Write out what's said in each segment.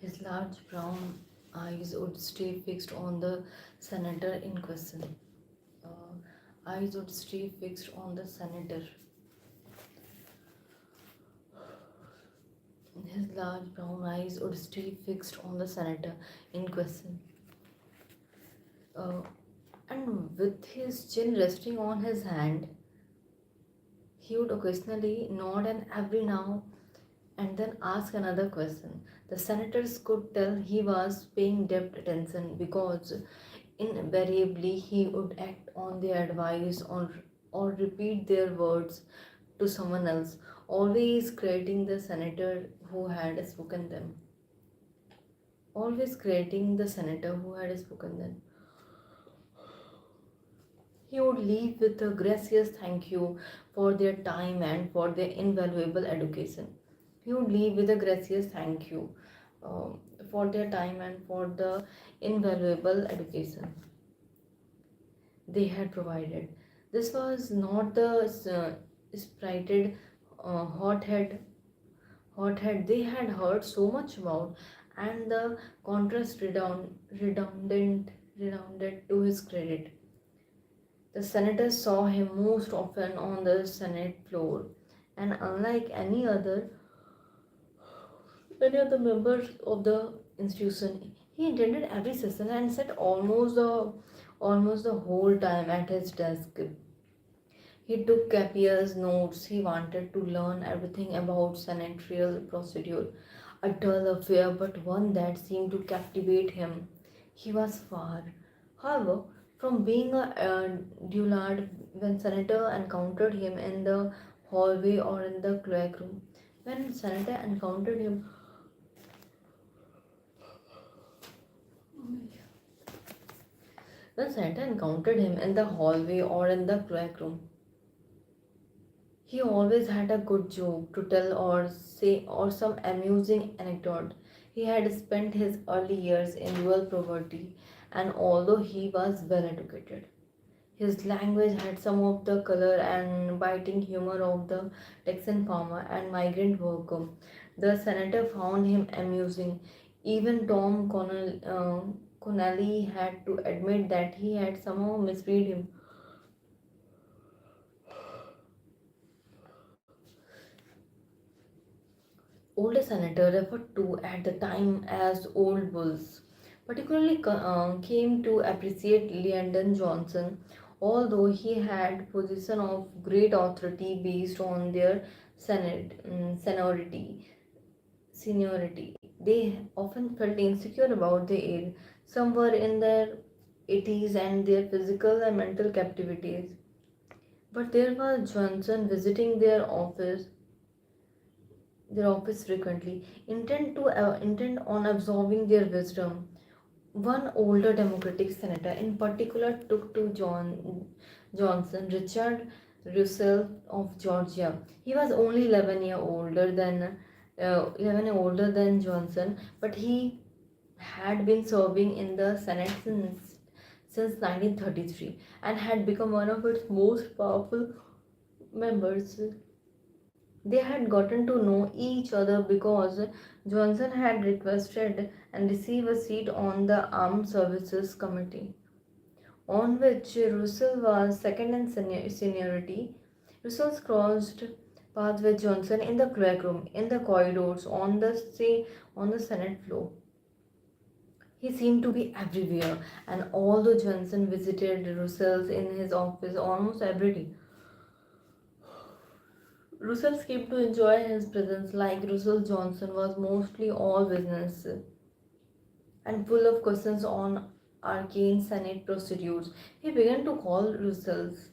His large brown eyes would stay fixed on the senator in question. Uh, Eyes would stay fixed on the senator. His large brown eyes would stay fixed on the senator in question. Uh, and with his chin resting on his hand, he would occasionally nod and every now and then ask another question. The senators could tell he was paying depth attention because invariably he would act on their advice or repeat their words to someone else, always crediting the senator who had spoken them. Always crediting the senator who had spoken them. He would leave with a gracious thank you for their time and for their invaluable education. He would leave with a gracious thank you for their time and for the invaluable education they had provided. This was not the spirited hothead they had heard so much about, and the contrast redounded to his credit. The senator saw him most often on the Senate floor, and unlike any other member of the institution, he attended every session and sat almost the whole time at his desk. He took copious notes. He wanted to learn everything about senatorial procedure, a dull affair, but one that seemed to captivate him. He was far, however, from being a dullard when Senator encountered him in the hallway or in the cloakroom. When Senator encountered him, when Senator encountered him in the hallway or in the cloakroom, he always had a good joke to tell or say or some amusing anecdote. He had spent his early years in rural poverty, and although he was well educated, his language had some of the color and biting humor of the Texan farmer and migrant worker. The senator found him amusing. Even Connelly had to admit that he had somehow misread him. Older senator referred to at the time as Old Bulls, particularly came to appreciate Lyndon Johnson, although he had position of great authority based on their seniority. Seniority. They often felt insecure about their age. Some were in their 80s and their physical and mental captivities. But there was Johnson visiting their office frequently, intent on absorbing their wisdom. One older Democratic senator in particular took to Johnson, Richard Russell of Georgia. He was only 11 year older than Johnson, but he had been serving in the Senate since 1933 and had become one of its most powerful members. They had gotten to know each other because Johnson had requested and received a seat on the Armed Services Committee, on which Russell was second in seniority. Russell crossed paths with Johnson in the cloakroom, in the corridors, on the Senate floor. He seemed to be everywhere, and although Johnson visited Russell in his office almost every day, Russell came to enjoy his presence. Like Russell, Johnson was mostly all business and full of questions on arcane Senate procedures. He began to call Russell's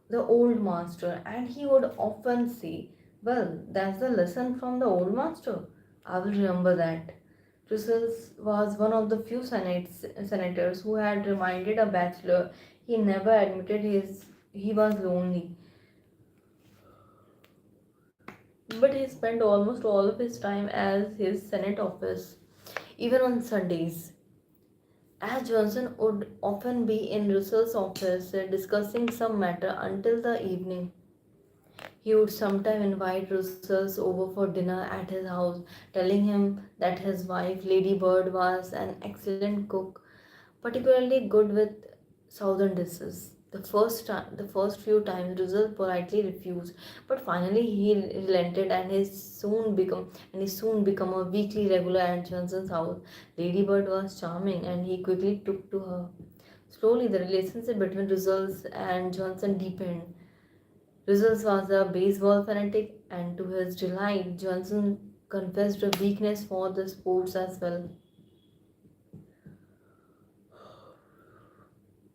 the old master, and he would often say, "Well, that's the lesson from the old master. I will remember that." Russell was one of the few senators who had reminded a bachelor he never admitted he was lonely, but he spent almost all of his time as his Senate office, even on Sundays. As Johnson would often be in Russell's office discussing some matter until the evening, He would sometimes invite Russell over for dinner at his house, telling him that his wife, Lady Bird, was an excellent cook, particularly good with southern dishes. The first few times, Russell politely refused, but finally he relented, and he soon become a weekly regular at Johnson's house. Lady Bird was charming, and he quickly took to her. Slowly, the relationship between Russell and Johnson deepened. Russell was a baseball fanatic, and to his delight, Johnson confessed a weakness for the sports as well.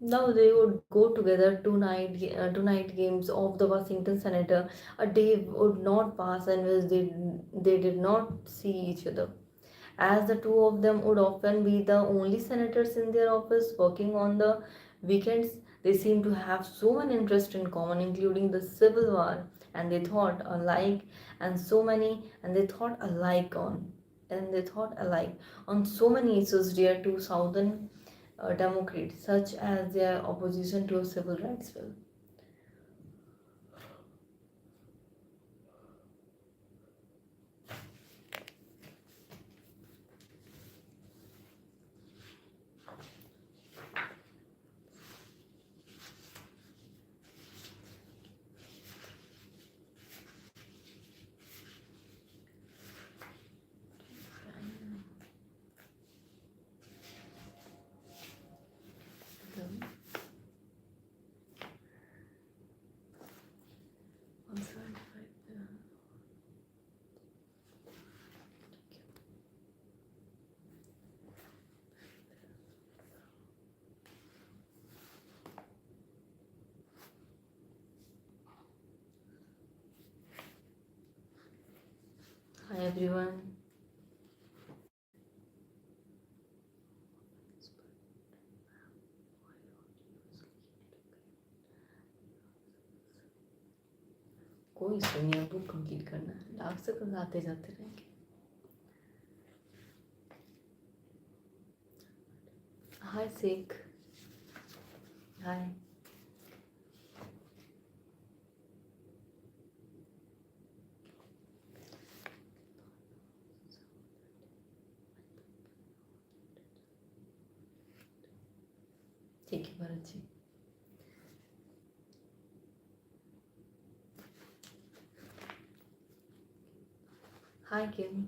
Now they would go together two night games of the Washington Senator. A day would not pass in which they did not see each other, as the two of them would often be the only senators in their office working on the weekends. They seemed to have so many interests in common, including the Civil War, and they thought alike, and so many, and they thought alike on, and they thought alike on so many issues dear to Southern Democrats, such as their opposition to a civil rights bill. Hi everyone. कोई issue नहीं है, book complete करना है, last तक आते जाते रहेंगे. हाय सिख. हाय. ठीक है भरत जी. हाय किम.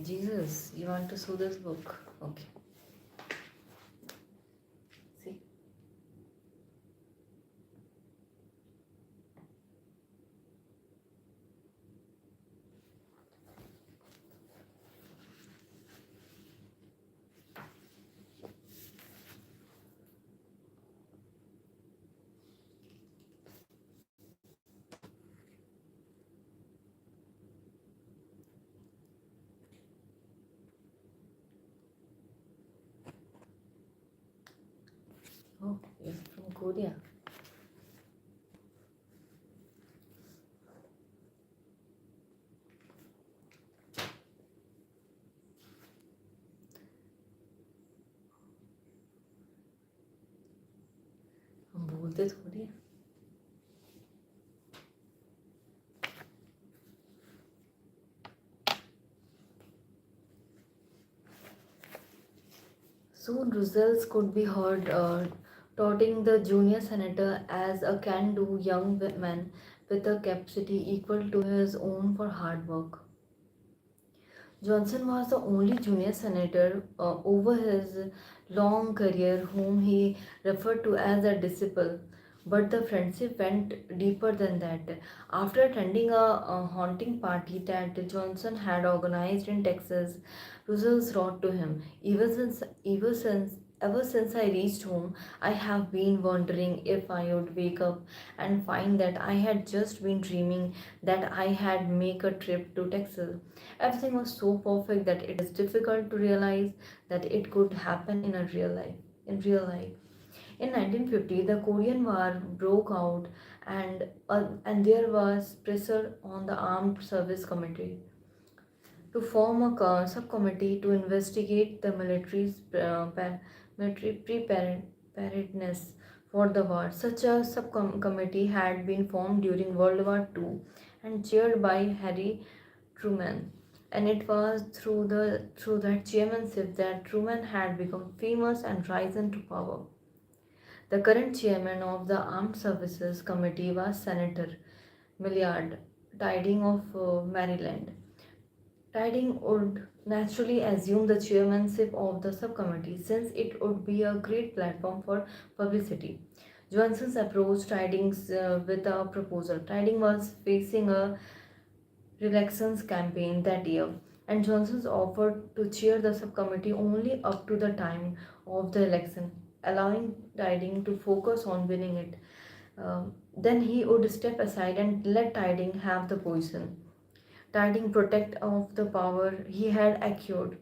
Jesus, you want to show this book? Okay. See. Oh, you're from Korea. हम बोलते थोड़ी हैं. Soon results could be heard touting the junior senator as a can-do young man with a capacity equal to his own for hard work. Johnson was the only junior senator over his long career whom he referred to as a disciple, but the friendship went deeper than that. After attending a haunting party that Johnson had organized in Texas, Russell wrote to him, ever since I reached home, I have been wondering if I would wake up and find that I had just been dreaming that I had make a trip to Texas. Everything was so perfect that it is difficult to realize that it could happen in a real life. In real life. In 1950, the Korean War broke out, and there was pressure on the Armed Service Committee to form a subcommittee to investigate the military preparedness for the war. Such a subcommittee had been formed during World War II and chaired by Harry Truman. And it was through that chairmanship that Truman had become famous and risen to power. The current chairman of the Armed Services Committee was Senator Millard Tiding of Maryland. Tiding would naturally assume the chairmanship of the subcommittee since it would be a great platform for publicity. Johnson's approached Tidings with a proposal. Tiding was facing a re-elections campaign that year, and Johnson offered to chair the subcommittee only up to the time of the election, allowing Tiding to focus on winning it. Then he would step aside and let Tiding have the position. Tiding protect of the power he had acquired,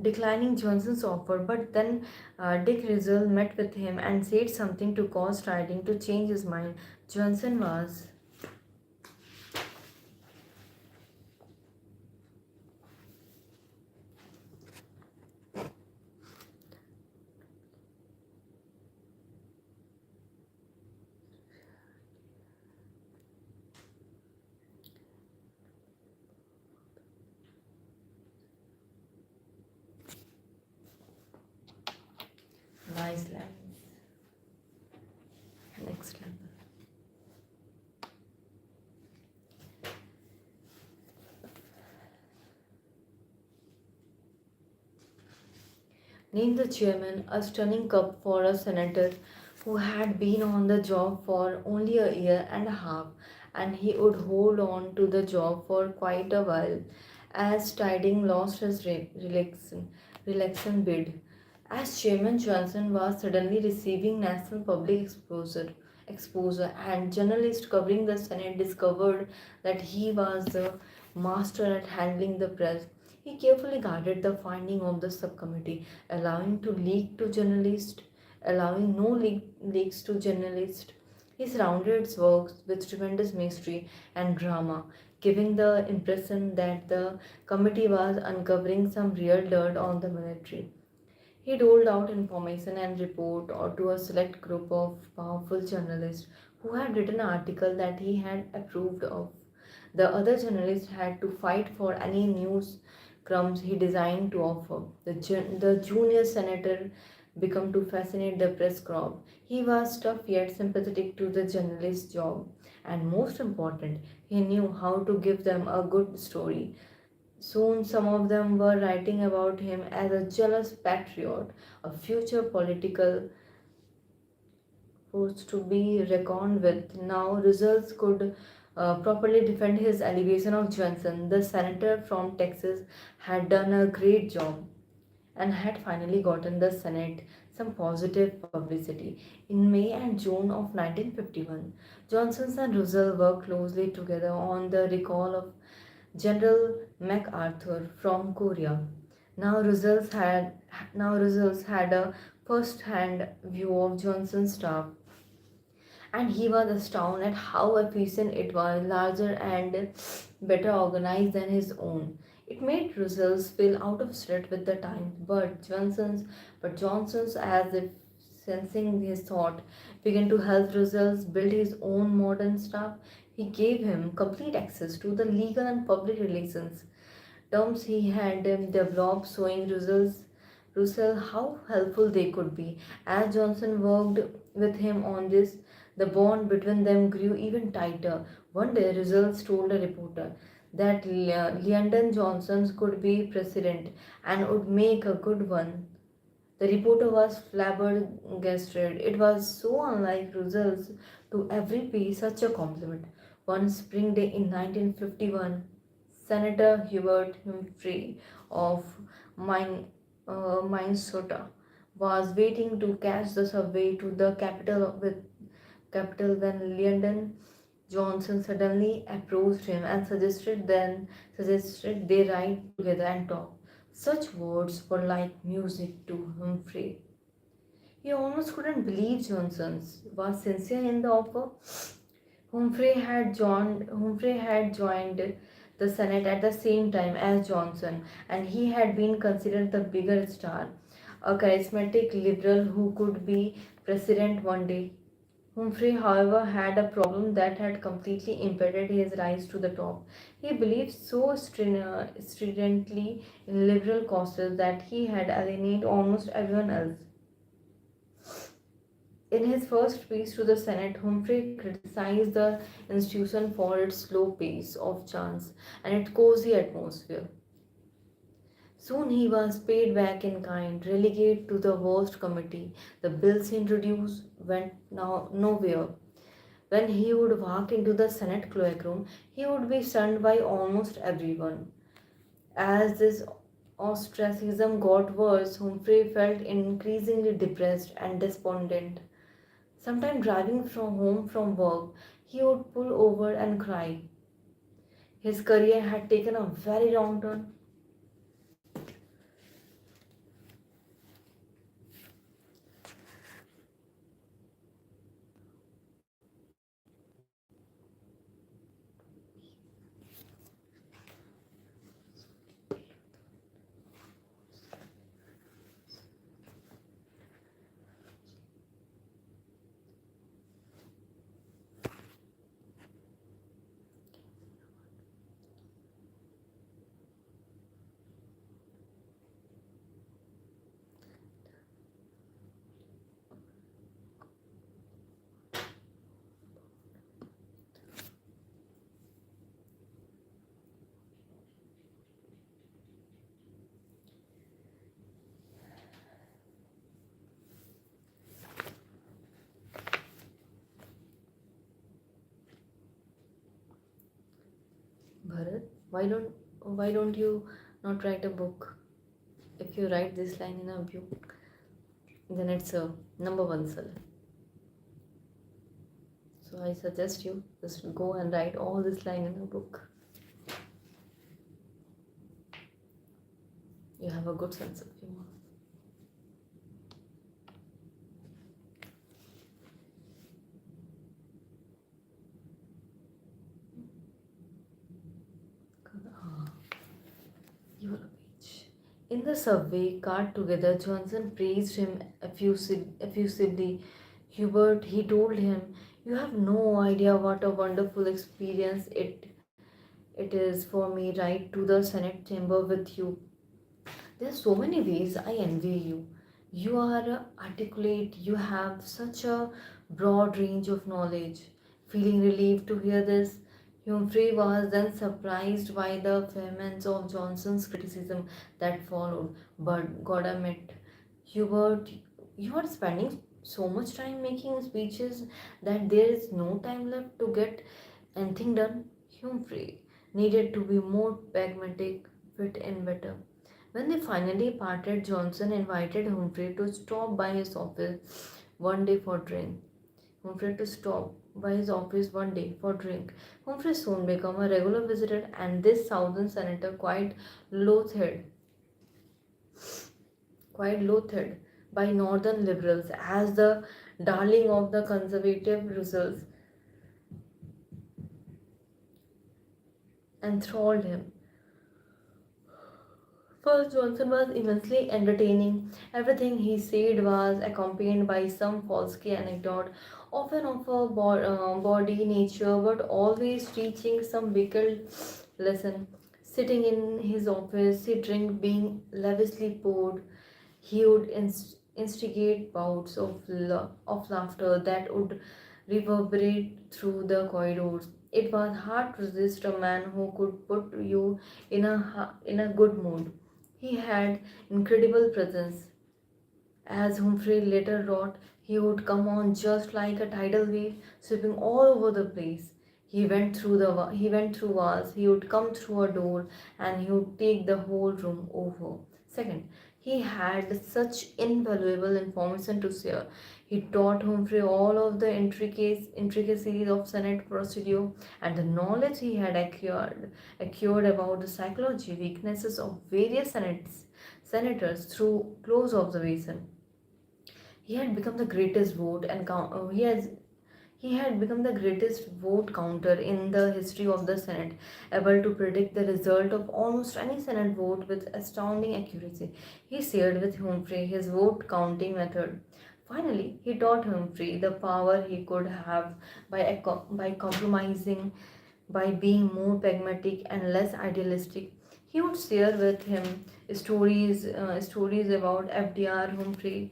declining Johnson's offer. But then Dick Rizal met with him and said something to cause Tiding to change his mind. Johnson was nice lines. Next level. Named the chairman a stunning cup for a senator who had been on the job for only a year and a half, and he would hold on to the job for quite a while as Tiding lost his re-election bid. As chairman, Johnson was suddenly receiving national public exposure, and journalists covering the Senate discovered that he was the master at handling the press. He carefully guarded the finding of the subcommittee, allowing to leak to journalists, allowing no leaks to journalists. He surrounded his works with tremendous mystery and drama, giving the impression that the committee was uncovering some real dirt on the military. He doled out information and report or to a select group of powerful journalists who had written articles that he had approved of. The other journalists had to fight for any news crumbs he designed to offer. The junior senator became to fascinate the press crowd. He was tough yet sympathetic to the journalist's job. And most important, he knew how to give them a good story. Soon, some of them were writing about him as a jealous patriot, a future political force to be reckoned with. Now, results could properly defend his allegation of Johnson. The senator from Texas had done a great job and had finally gotten the Senate some positive publicity. In May and June of 1951, Johnson and Russell worked closely together on the recall of General MacArthur from Korea. Now Russell had a first-hand view of Johnson's staff, and he was astounded at how efficient it was, larger and better organized than his own. It made Russell's feel out of step with the times, but Johnson's, as if sensing his thought, began to help Russell's build his own modern staff. He gave him complete access to the legal and public relations terms he had developed, showing Russell how helpful they could be. As Johnson worked with him on this, the bond between them grew even tighter. One day, Russell told a reporter that Lyndon Johnson could be president and would make a good one. The reporter was flabbergasted. It was so unlike Russell's to ever pay such a compliment. One spring day in 1951, Senator Hubert Humphrey of Minnesota was waiting to catch the subway to the capital when Lyndon Johnson suddenly approached him and suggested they ride together and talk. Such words were like music to Humphrey. He almost couldn't believe Johnson was sincere in the offer. Humphrey had joined the Senate at the same time as Johnson, and he had been considered the bigger star, a charismatic liberal who could be president one day. Humphrey, however, had a problem that had completely impeded his rise to the top. He believed so stridently in liberal causes that he had alienated almost everyone else. In his first speech to the Senate, Humphrey criticized the institution for its slow pace of chance and its cozy atmosphere. Soon he was paid back in kind, relegated to the worst committee. The bills he introduced went nowhere. When he would walk into the Senate cloakroom, he would be shunned by almost everyone. As this ostracism got worse, Humphrey felt increasingly depressed and despondent. Sometimes driving from home from work, he would pull over and cry. His career had taken a very wrong turn. Bharat, why don't you not write a book? If you write this line in a book, then it's a number one seller. So I suggest you just go and write all this line in a book. You have a good sense of humor. Ah, you are a peach. In the subway car together, Johnson praised him effusively. Hubert, he told him, you have no idea what a wonderful experience it is for me right to the Senate chamber with you. There's so many ways I envy you. You are articulate, you have such a broad range of knowledge. Feeling relieved to hear this, Humphrey was then surprised by the vehemence of Johnson's criticism that followed. But God admit, Hubert, you are spending so much time making speeches that there is no time left to get anything done. Humphrey needed to be more pragmatic, fit in better. When they finally parted, Johnson invited Humphrey to stop by his office one day for drink. Humphrey to stop by his office one day for drink. Humphrey soon became a regular visitor, and this Southern senator loathed, quite loathed by Northern liberals as the darling of the conservative results enthralled him. First, Johnson was immensely entertaining. Everything he said was accompanied by some falsely anecdote, often of a body nature, but always teaching some wicked lesson. Sitting in his office, he drink being lavishly poured. He would instigate bouts of laughter that would reverberate through the corridors. It was hard to resist a man who could put you in a good mood. He had incredible presence. As Humphrey later wrote, he would come on just like a tidal wave, sweeping all over the place. He went through walls. He would come through a door, and he would take the whole room over. Second, he had such invaluable information to share. He taught Humphrey all of the intricacies of Senate procedure and the knowledge he had acquired about the psychology weaknesses of various senators through close observation. He had become the greatest vote and He had become the greatest vote counter in the history of the Senate, able to predict the result of almost any Senate vote with astounding accuracy. He shared with Humphrey his vote counting method. Finally, he taught Humphrey the power he could have by compromising, by being more pragmatic and less idealistic. He would share with him stories about FDR, Humphreys,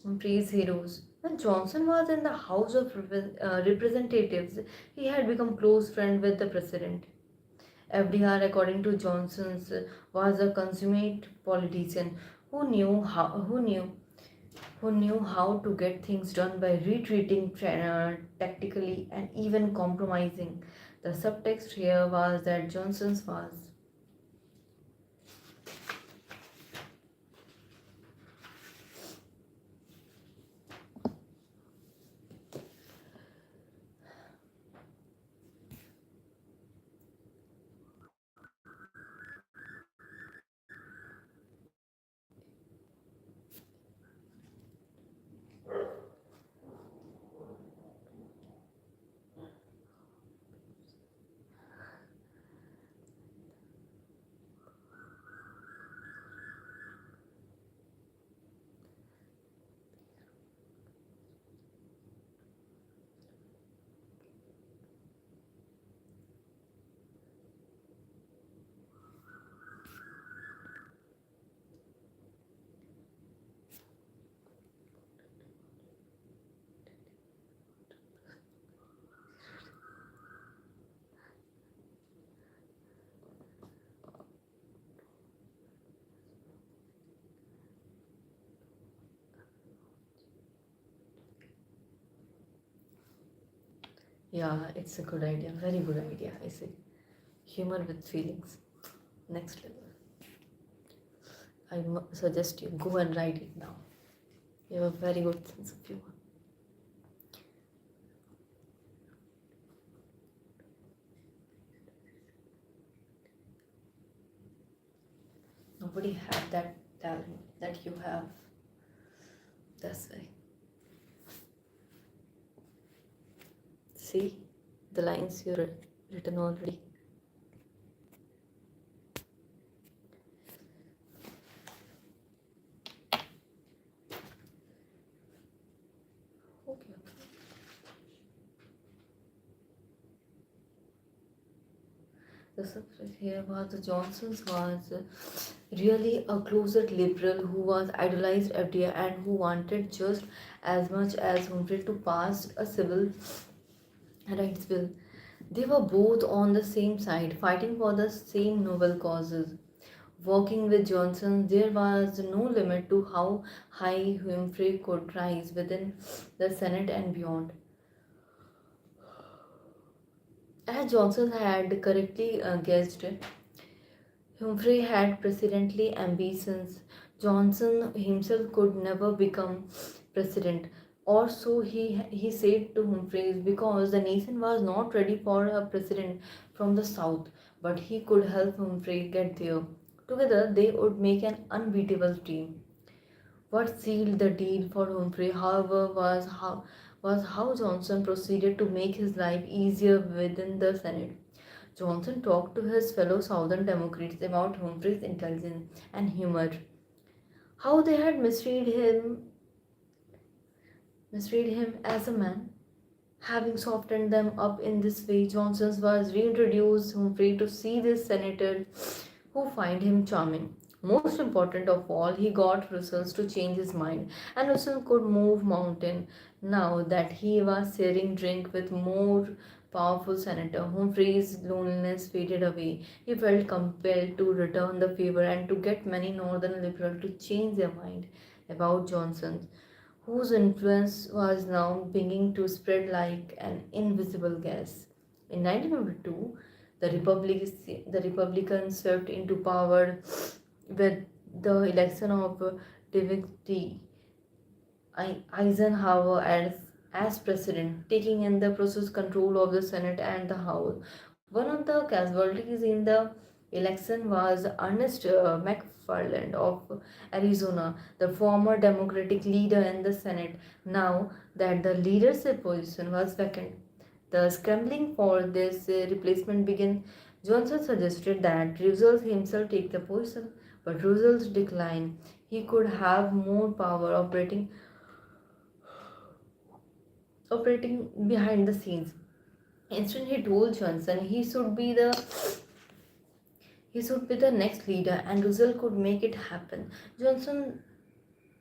Humphreys heroes. When Johnson was in the House of Representatives, he had become close friend with the president. FDR, according to Johnson's, was a consummate politician who knew how to get things done by retreating tactically and even compromising. The subtext here was that Johnson's was. Yeah, it's a good idea, very good idea, I say. Humor with feelings, next level. Suggest you go and write it now. You have a very good sense of humor. Nobody had that talent that you have. That's why. See the lines you written already. Okay. The subject here was the Johnsons was really a closet liberal who was idolized FDR and who wanted just as much as Humphrey to pass a civil rights bill. They were both on the same side, fighting for the same noble causes. Working with Johnson, there was no limit to how high Humphrey could rise within the Senate and beyond. As Johnson had correctly guessed, Humphrey had presidential ambitions. Johnson himself could never become president, or so he said to Humphreys, because the nation was not ready for a president from the south, but he could help Humphrey get there. Together, they would make an unbeatable team. What sealed the deal for Humphrey, however, was how Johnson proceeded to make his life easier within the Senate. Johnson talked to his fellow Southern Democrats about Humphrey's intelligence and humor, how they had misread him as a man. Having softened them up in this way, Johnson was reintroduced Humphrey to see this senator who find him charming. Most important of all, he got Russell to change his mind, and Russell could move mountain now that he was sharing drink with more powerful senator. Humphrey's loneliness faded away. He felt compelled to return the favor and to get many northern liberals to change their mind about Johnson, whose influence was now beginning to spread like an invisible gas. In 1952, the Republicans swept into power with the election of David T. Eisenhower as president, taking in the process control of the Senate and the House. One of the casualties election was Ernest McFarland of Arizona, the former Democratic leader in the Senate. Now that the leadership position was vacant, the scrambling for this replacement began. Johnson suggested that Roosevelt himself take the position, but Roosevelt declined. He could have more power operating behind the scenes. Instead, he told Johnson he should be the next leader, and Roosevelt could make it happen. Johnson,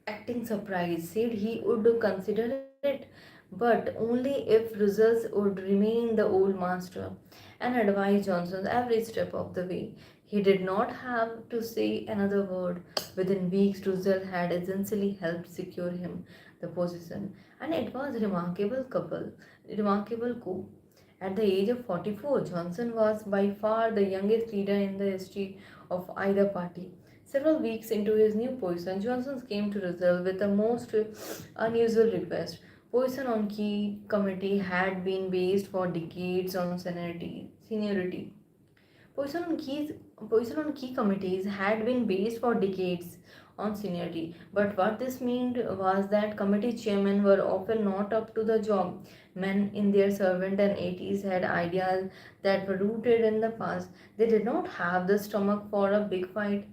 acting surprised, said he would consider it, but only if Roosevelt would remain the old master, and advised Johnson every step of the way. He did not have to say another word. Within weeks, Roosevelt had essentially helped secure him the position, and it was remarkable coup. At the age of 44, Johnson was by far the youngest leader in the history of either party. Several weeks into his new position, Johnson came to Roosevelt with a most unusual request. Position on key committee had been based for decades on seniority. Position on keys Position on key committees had been based for decades on seniority, but what this meant was that committee chairmen were often not up to the job. Men in their servant and 80s had ideas that were rooted in the past. They did not have the stomach for a big fight.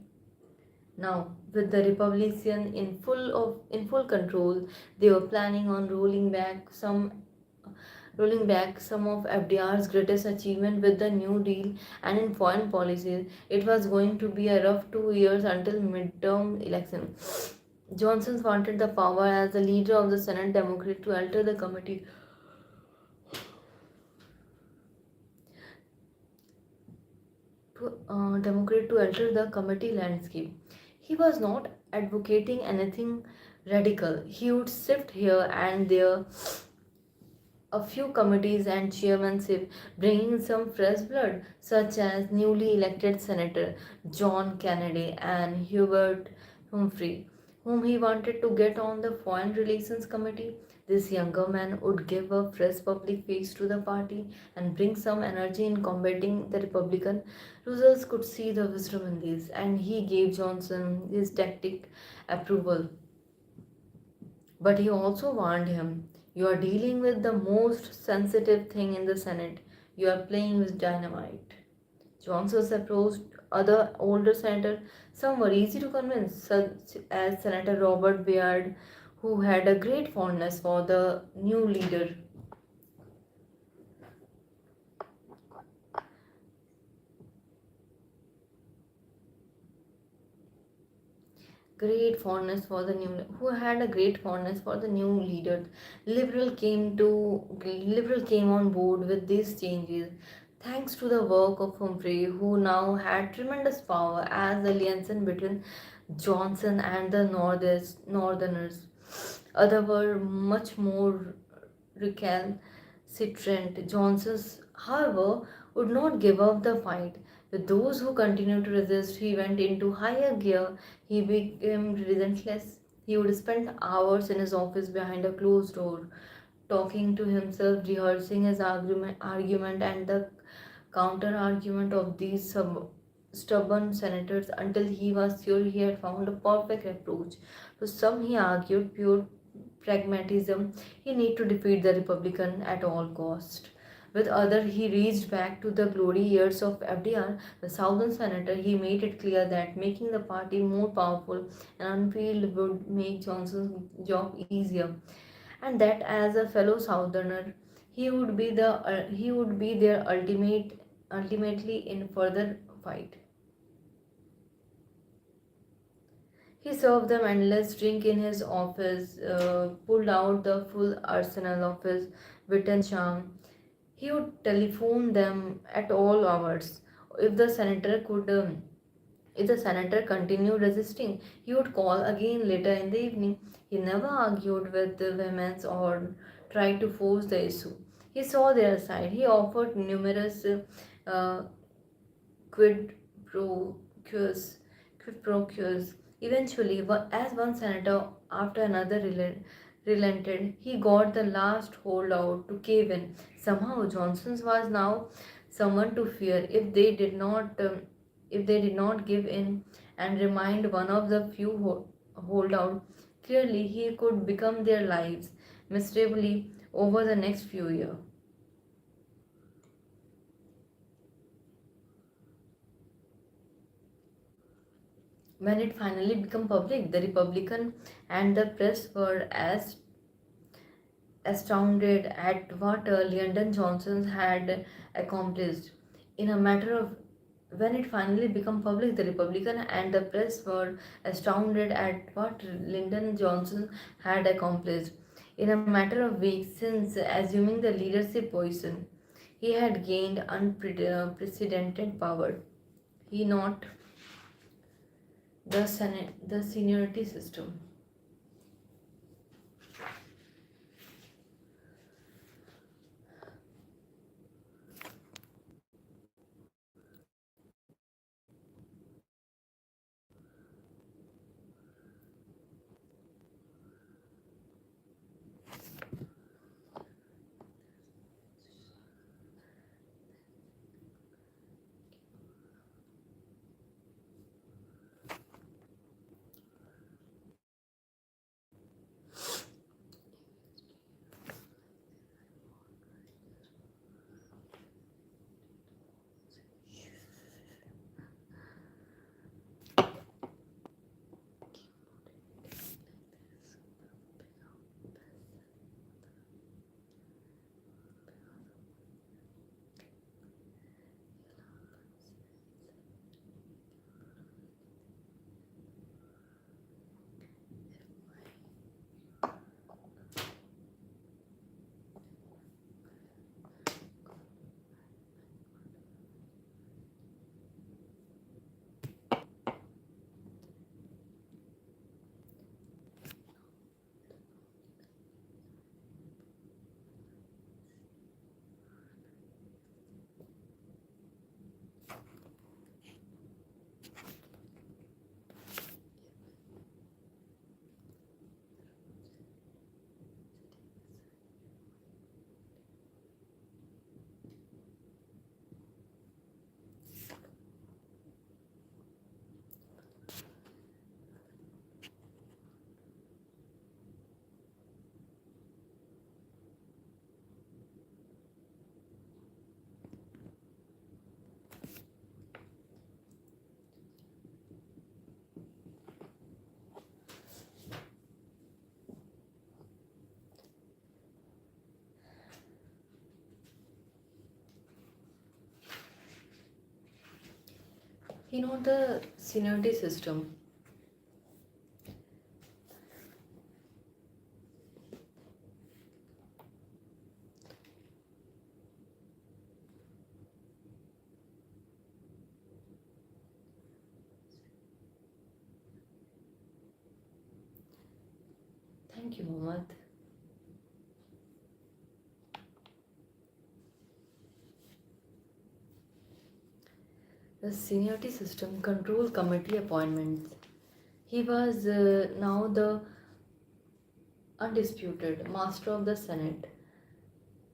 Now, with the Republican in full control, they were planning on rolling back some of FDR's greatest achievement with the New Deal and in foreign policies. It was going to be a rough 2 years until midterm election. Johnson wanted the power as the leader of the Senate Democrat to alter the committee landscape. He was not advocating anything radical. He would shift here and there a few committees and chairmanship, bringing some fresh blood, such as newly elected Senator John Kennedy and Hubert Humphrey, whom he wanted to get on the Foreign Relations Committee. This younger man would give a fresh public face to the party and bring some energy in combating the Republican. Roosevelt could see the wisdom in this, and he gave Johnson his tactic approval. But he also warned him, "You are dealing with the most sensitive thing in the Senate. You are playing with dynamite." Johnson approached other older senators. Some were easy to convince, such as Senator Robert Byrd, who had a great fondness for the new leader. Great fondness for the new who had a great fondness for the new leader. Liberal came on board with these changes thanks to the work of Humphrey, who now had tremendous power as the liaison between Johnson and the Northerners. Others were much more recalcitrant. Johnson's, however, would not give up the fight. With those who continued to resist, he went into higher gear. He became relentless. He would spend hours in his office behind a closed door, talking to himself, rehearsing his argument and the counter argument of these stubborn senators until he was sure he had found a perfect approach. To some, he argued pure pragmatism. He need to defeat the Republican at all cost. With other, he reached back to the glory years of FDR, the Southern senator. He made it clear that making the party more powerful and on field would make Johnson's job easier, and that as a fellow Southerner, he would be their ultimately in further fight. He served them endless drink in his office, pulled out the full arsenal of his wit and charm. He would telephone them at all hours. If the senator could, if the senator continued resisting, he would call again later in the evening. He never argued with the vehemence or tried to force the issue. He saw their side. He offered numerous uh, quid pro quos. Quid pro quos. Eventually, as one senator after another relented, he got the last holdout to cave in. Somehow, Johnson's was now someone to fear. If they did not if they did not give in and remained one of the few holdout. Clearly, he could become their lives miserably over the next few years. When it finally became public, the Republican and the press were as astounded at what Lyndon Johnson had accomplished. In a matter of When it finally became public, the Republican and the press were astounded at what Lyndon Johnson had accomplished. In a matter of weeks since assuming the leadership position, he had gained unprecedented power. He not the seniority system. The seniority system. Thank you, Mohammed. The seniority system control committee appointments. He was now the undisputed master of the Senate,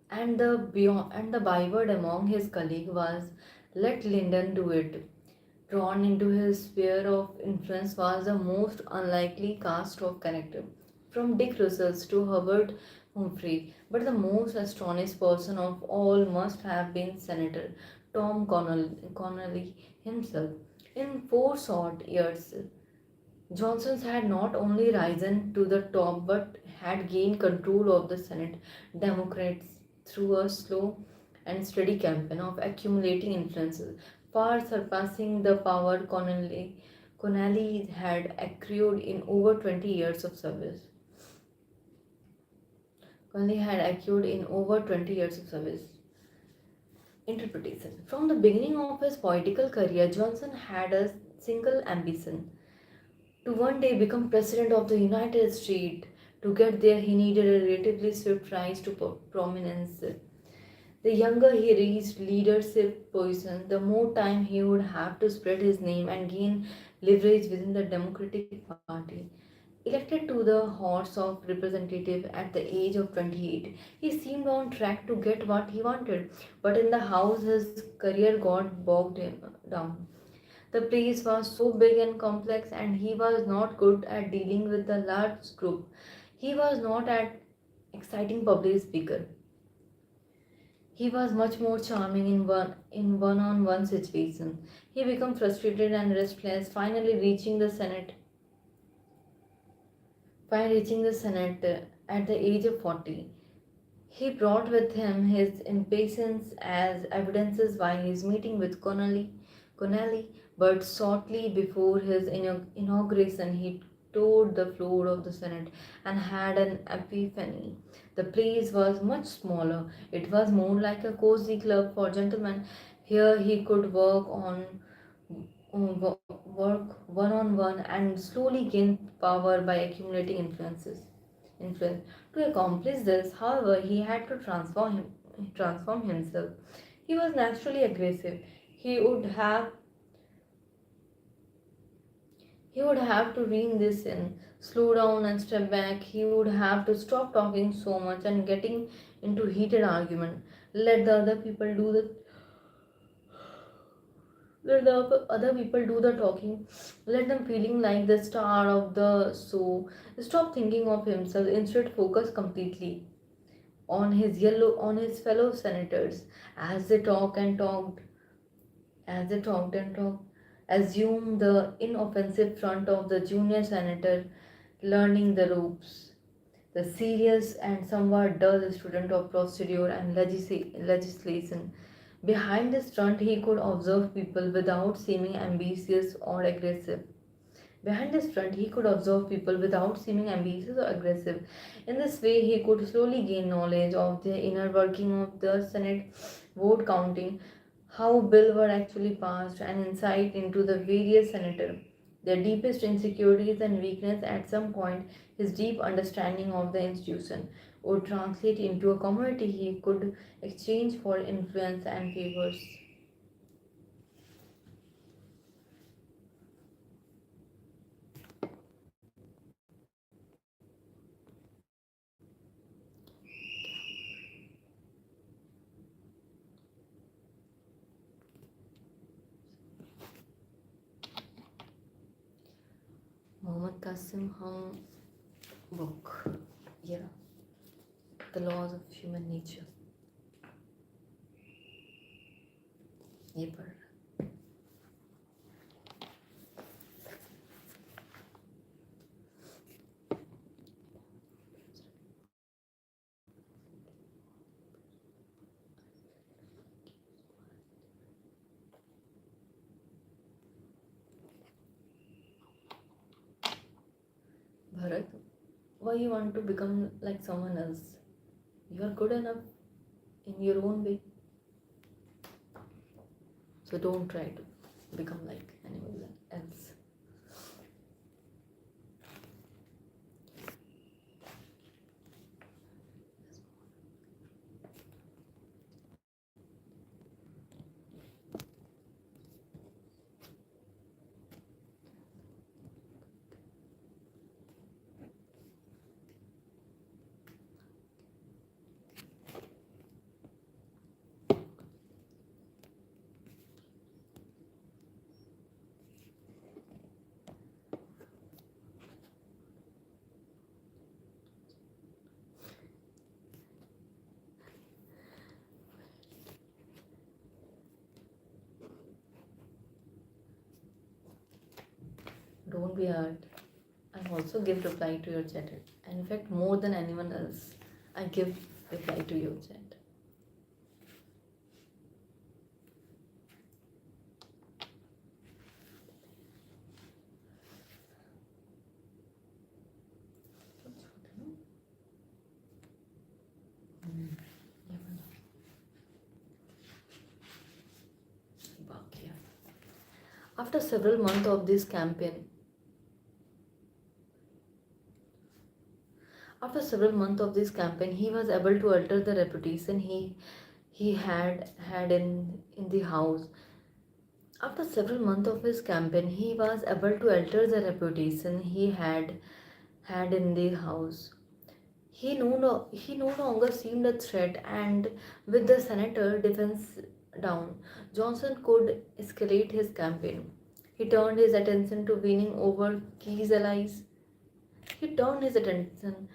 and the byword among his colleagues was, "Let Lyndon do it." Drawn into his sphere of influence was the most unlikely cast of character, from Dick Russell to Herbert Humphrey. But the most astonished person of all must have been Senator Tom Connolly himself. In 4 short years, Johnson had not only risen to the top but had gained control of the Senate Democrats through a slow and steady campaign of accumulating influences, far surpassing the power Connolly had accrued in over 20 years of service. Connolly had accrued in over 20 years of service. Interpretation. From the beginning of his political career, Johnson had a single ambition: to one day become President of the United States. To get there, he needed a relatively swift rise to prominence. The younger he reached leadership position, the more time he would have to spread his name and gain leverage within the Democratic Party. Elected to the House of Representatives at the age of 28, he seemed on track to get what he wanted, but in the House his career got bogged down. The place was so big and complex, and he was not good at dealing with a large group. He was not an exciting public speaker. He was much more charming in one-on-one situations. He became frustrated and restless, finally reaching the Senate at the age of 40. He brought with him his impatience as evidences by his meeting with Connelly, but shortly before his inauguration, he toured the floor of the Senate and had an epiphany. The place was much smaller. It was more like a cozy club for gentlemen. Here he could work one on one and slowly gain power by accumulating influence. To accomplish this, however, he had to transform himself. He was naturally aggressive. He would have he would have to rein this in, slow down and step back. He would have to stop talking so much and getting into heated argument. Let the other people do the Let the other people do the talking. Let them feeling like the star of the show. Stop thinking of himself. Instead, focus completely on his fellow senators as they talked and talked. Assume the inoffensive front of the junior senator, learning the ropes. The serious and somewhat dull student of procedure and legislation. Behind this front, he could observe people without seeming ambitious or aggressive. Behind his front, he could observe people without seeming ambitious or aggressive. In this way, he could slowly gain knowledge of the inner working of the Senate vote counting, how bills were actually passed, and insight into the various senators, their deepest insecurities and weakness. At some point, his deep understanding of the institution would translate into a commodity he could exchange for influence and favors. Mohammad Qasim Hum book. Yeah, The Laws of Human Nature. ये पढ़ Bharat, why you want to become like someone else? You are good enough in your own way. So don't try to become like anyone else. Don't be hurt. I also give reply to your chat. And in fact, more than anyone else, I give reply to your chat. After several months of this campaign, After several months of this campaign, he was able to alter the reputation he had in the house. After several months of his campaign, he was able to alter the reputation he had in the house. He no longer seemed a threat, and with the senator defense down, Johnson could escalate his campaign. He turned his attention to winning over Key's allies. He turned his attention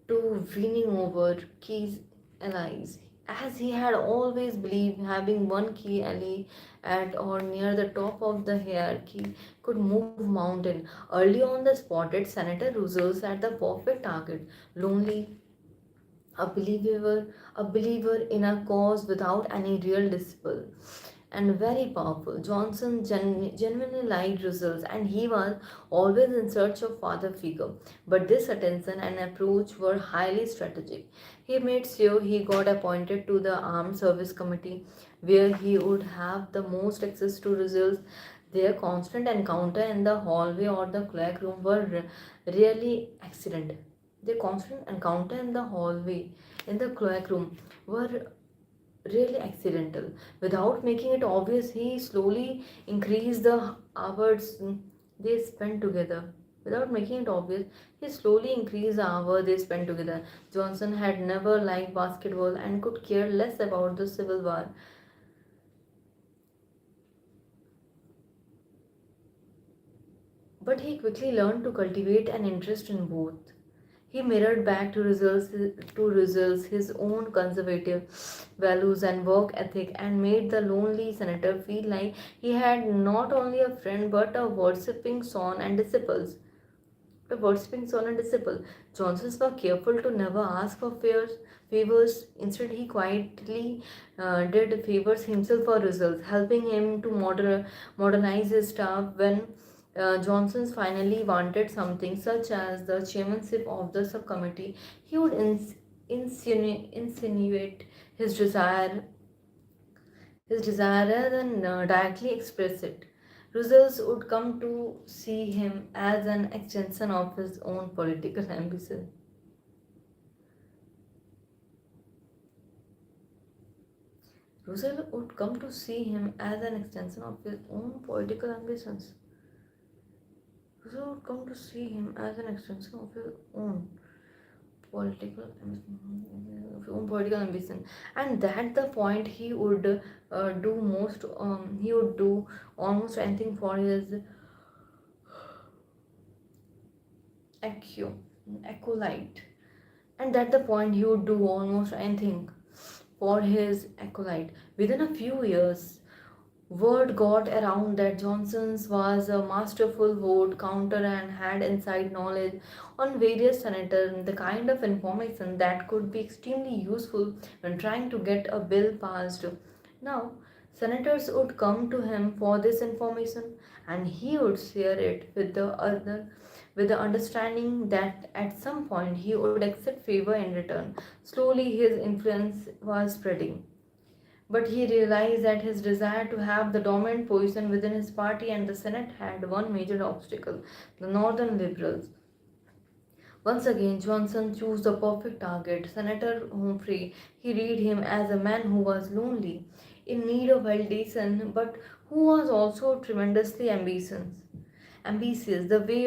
to winning over Key's allies, as he had always believed having one key ally at or near the top of the hierarchy could move mountain. Early on, they spotted Senator Roosevelt at the perfect target, lonely, a believer, a believer in a cause without any real disciple, and very powerful. Johnson genuinely liked results, and he was always in search of father figure. But this attention and approach were highly strategic. He made sure he got appointed to the Armed Service Committee, where he would have the most access to results. Their constant encounter in the hallway or the clerk room were really accident. Their constant encounter in the hallway, in the clerk room, were really accidental. Without making it obvious, he slowly increased the hours they spent together. Without making it obvious, he slowly increased the hour they spent together. Johnson had never liked basketball and could care less about the Civil War. But he quickly learned to cultivate an interest in both. He mirrored back to results his own conservative values and work ethic and made the lonely senator feel like he had not only a friend but a worshipping son and disciples. A worshipping son and disciple. Johnsons was careful to never ask for favors. Instead, he quietly did favors himself for results, helping him to modernize his staff when Johnson finally wanted something, such as the chairmanship of the subcommittee. He would insinuate his desire rather than directly express it. Results would come to see him as an extension of his own political ambition. Russell would come to see him as an extension of his own political ambitions. Russell would come to see him as an extension of his political political ambition, and that the point he would do almost anything for his accu- acolyte, and at the point he would do almost anything for his acolyte. Within a few years, word got around that Johnson's was a masterful vote counter and had inside knowledge on various senators, the kind of information that could be extremely useful when trying to get a bill passed. Now, senators would come to him for this information, and he would share it with the understanding that at some point he would accept favor in return. Slowly, his influence was spreading. But he realized that his desire to have the dominant position within his party and the Senate had one major obstacle: the Northern Liberals. Once again, Johnson chose the perfect target, Senator Humphrey. He read him as a man who was lonely, in need of validation, but who was also tremendously ambitious. Ambitious. The way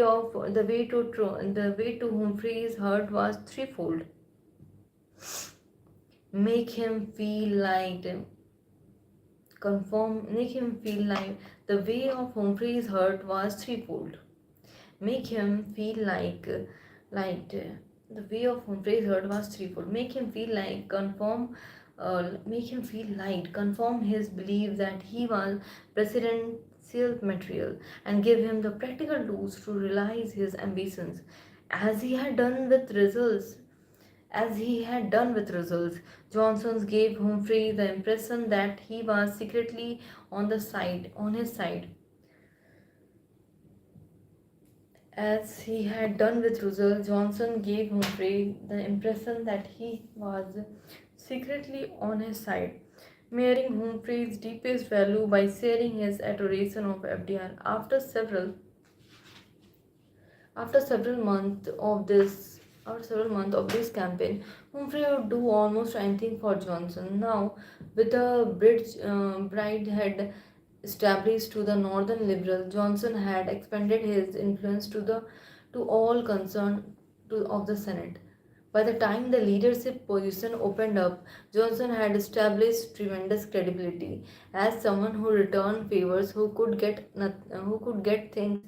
to Humphrey's heart was threefold: make him feel like make him feel like the way of Humphrey's hurt was threefold. Make him feel like the way of Humphrey's hurt was threefold. Make him feel light, confirm his belief that he was presidential material, and give him the practical tools to realize his ambitions, as he had done with results. As he had done with results, Johnson gave Humphrey the impression that he was secretly on his side. As he had done with Russell, Johnson gave Humphrey the impression that he was secretly on his side, mirroring Humphrey's deepest value by sharing his adoration of FDR. After several months of this campaign, Humphrey would do almost anything for Johnson. Now, with the bride had established to the Northern Liberal, Johnson had expanded his influence to all concerned of the Senate. By the time the leadership position opened up, Johnson had established tremendous credibility as someone who returned favors, who could get things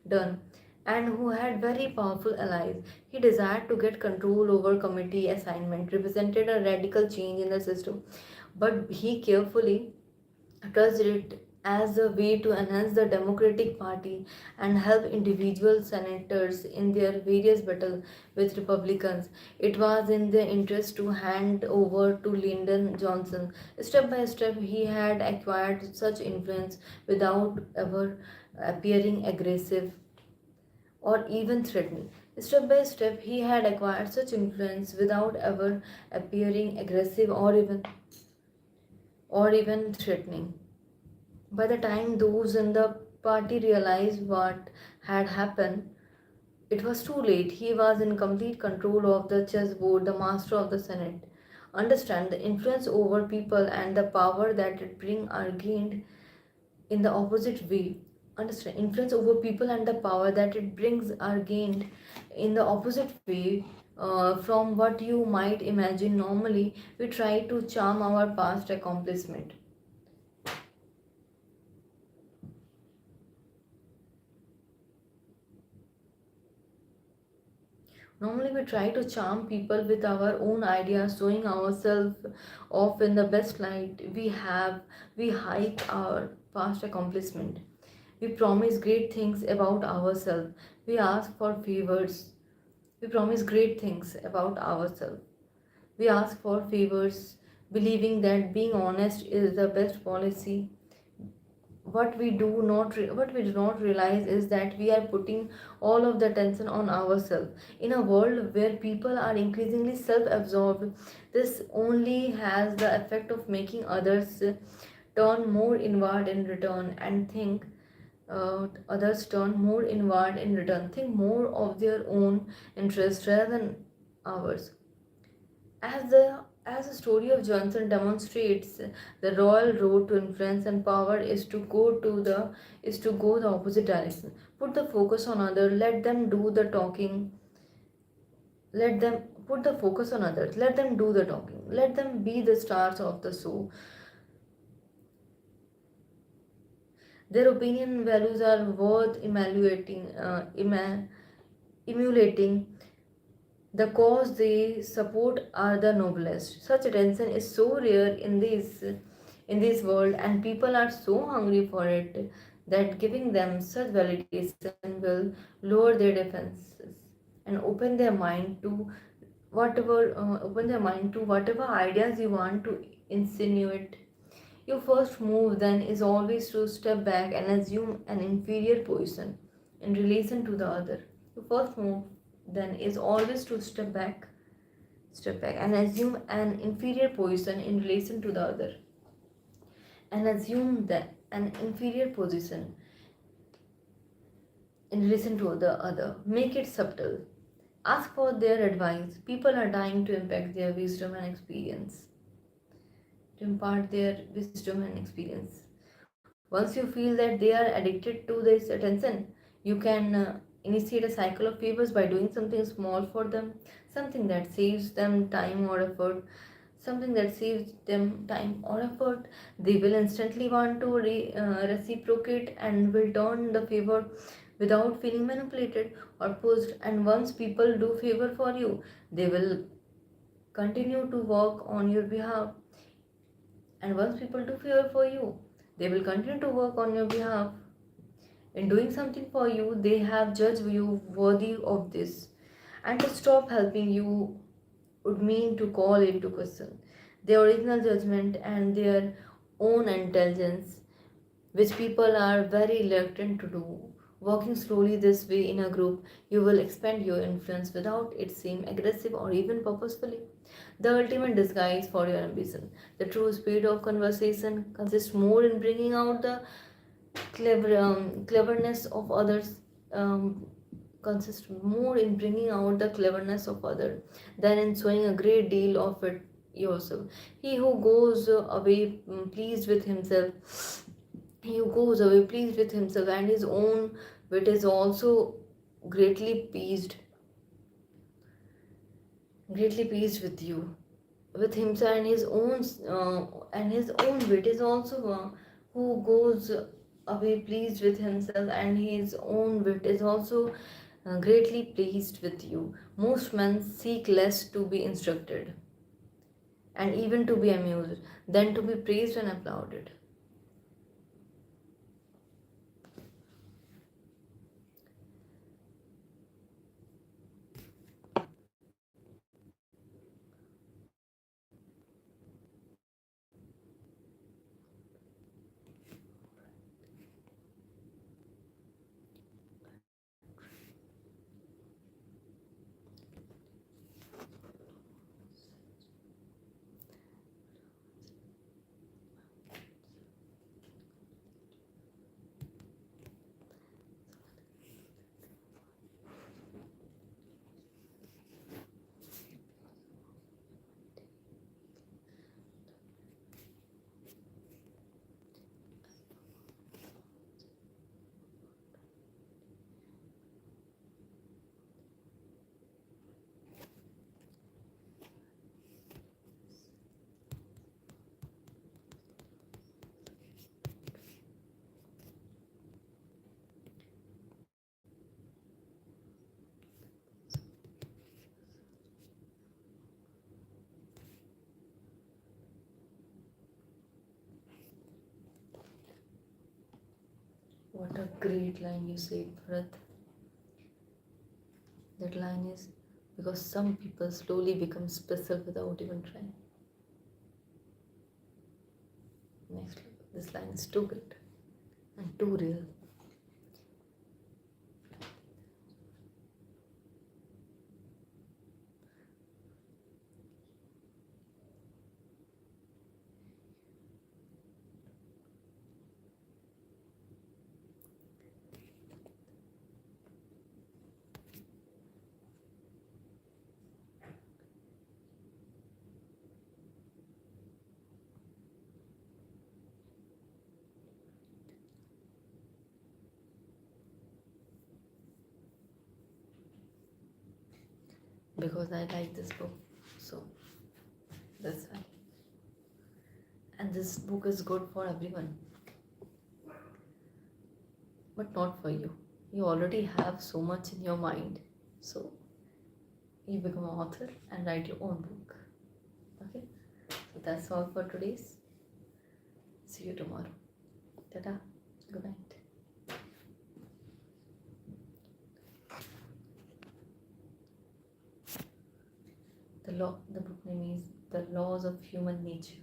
done, and who had very powerful allies. He desired to get control over committee assignment, represented a radical change in the system, but he carefully touched it as a way to enhance the Democratic Party and help individual senators in their various battles with Republicans. It was in their interest to hand over to Lyndon Johnson. Step by step, he had acquired such influence without ever appearing aggressive or even threatening. Step by step, he had acquired such influence without ever appearing aggressive or even threatening. By the time those in the party realized what had happened, it was too late. He was in complete control of the chessboard, the master of the Senate. Understand the influence over people and the power that it brings are gained in the opposite way. Understand influence over people and the power that it brings are gained in the opposite way from what you might imagine. Normally, we try to charm our past accomplishment. Normally, we try to charm people with our own ideas, showing ourselves off in the best light. We hike our past accomplishment. We promise great things about ourselves. We ask for favors. We promise great things about ourselves. We ask for favors, believing that being honest is the best policy. What we do not realize is that we are putting all of the attention on ourselves in a world where people are increasingly self-absorbed. This only has the effect of making others turn more inward in return and think others turn more inward in return, think more of their own interest rather than ours. As the story of Johnson demonstrates, the royal road to influence and power is to go the opposite direction. Put the focus on others, let them do the talking, let them put the focus on others, let them do the talking, let them be the stars of the show. Their opinion and values are worth emulating. The cause they support are the noblest. Such attention is so rare in this world, and people are so hungry for it that giving them such validation will lower their defenses and open their mind to whatever ideas you want to insinuate. Your first move then is always to step back and assume an inferior position in relation to the other. Your first move then is always to step back and assume an inferior position in relation to the other. And assume that an inferior position in relation to the other. Make it subtle. Ask for their advice. People are dying to impact their wisdom and experience. To impart their wisdom and experience. Once you feel that they are addicted to this attention, you can initiate a cycle of favors by doing something small for them, something that saves them time or effort. Something that saves them time or effort. They will instantly want to reciprocate and will turn the favor without feeling manipulated or pushed. And once people do favor for you, they will continue to work on your behalf. And once people do favor for you, they will continue to work on your behalf. In doing something for you, they have judged you worthy of this. And to stop helping you would mean to call into question their original judgment and their own intelligence, which people are very reluctant to do. Working slowly this way in a group, you will expand your influence without it seem aggressive or even purposefully. The ultimate disguise for your ambition. The true spirit of conversation consists more in bringing out the cleverness of others. Consists more in bringing out the cleverness of others than in showing a great deal of it yourself. He who goes away pleased with himself, he who goes away pleased with himself and his own wit is also greatly pleased. greatly pleased with you, with himself and his own wit is also who goes away pleased with himself and his own wit is also greatly pleased with you. Most men seek less to be instructed and even to be amused than to be praised and applauded. What a great line you said, Bharat. That line is because some people slowly become special without even trying. Next level. This line is too good and too real. Because I like this book. So that's why. And this book is good for everyone, but not for you. You already have so much in your mind. So you become an author and write your own book. Okay? So that's all for today's. See you tomorrow. Ta-da. Good night. The book name is The Laws of Human Nature.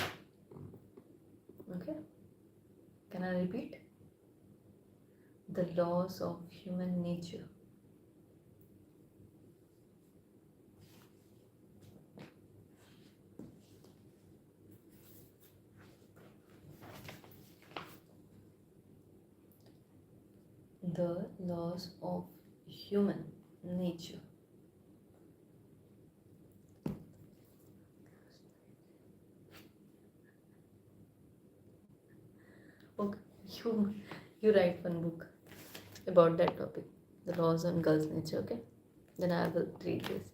Okay? Can I repeat? The Laws of Human Nature. The Laws of Human Nature. Okay, you write one book about that topic, the laws on girls' nature. Okay, then I will read this.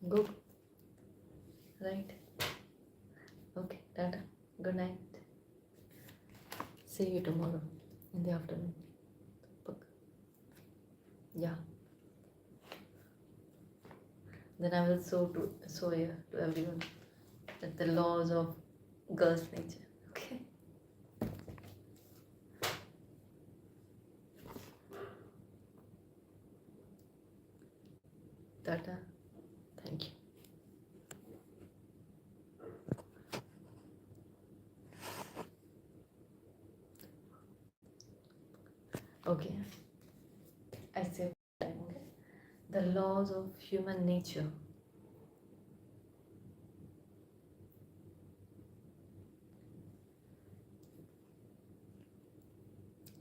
Go. Right. Okay. Tata. Good night. See you tomorrow in the afternoon. Book. Yeah. Then I will show here to everyone that the laws of girls' nature. Okay. Tata. Thank you. Okay. I say time. Okay. The laws of human nature.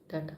Tata.